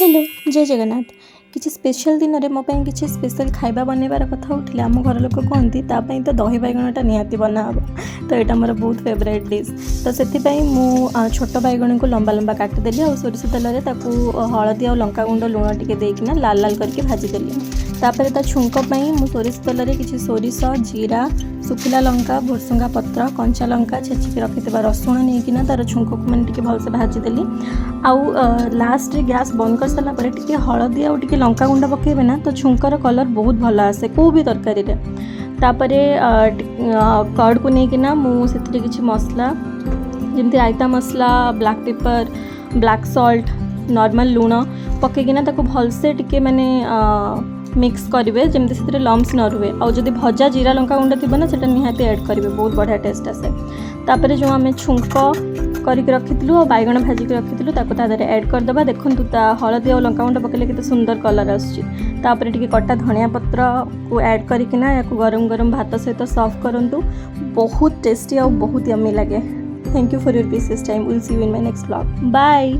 Hello जय जगन्नाथ। किसी special दिन में मो किसी स्पेशल खाइबा बनइबार कथा उठिले आम घर लोक कहती तो दही बैगणटा निहाती बनाब। तो यहाँ मोर बहुत फेवरेट डिश। तो से मु छोट बैगण को लंबा लंबा काटिदेली और सोरिष तेल हलदी और लंका गुंड लुण टी देना लाल लाल करके भाजीदेली। तापर ता छुंक मु सोरिष तेल किसी सोरिष जीरा सुखिला लंका भुरसुंगा पत्र कंचा लंका छेचिकी रखि रसुण नहीं तार छुंक को मैंने भलसे भाजीदेली। आउ लास्ट गैस बंद कर सारा पर टी हलदी आउ टी लंका गुंड पकेबे ना तो छुंकर कलर बहुत भल आसे को भी तरकारी रे। तापर कर्ड को लेकिना मुझे किसी मसला जमती रायता मसला black pepper black salt normal लुण पकईकिना भलसे टिके माने मिक्स करेंगे जमती से लम्स न रुए। और जब भजा जीरा लंका गुंड थी ना से निहाती ऐड करेंगे बहुत बढ़िया टेस्ट आसे। तापर जो आम छुंक करके रखिलु और बैगण भाजिक रखिलु तादेह ऐड करदे। देखूँ हलदी और लंका गुंड पकड़े केते सुंदर कलर आसपर टी कटा धनिया पत्र को ऐड करना या गरम गरम भात सहित सर्व करूँ। बहुत टेस्टी और बहुत यम्मी लगे। Thank you for your precious time. Will see you in my next vlog. Bye.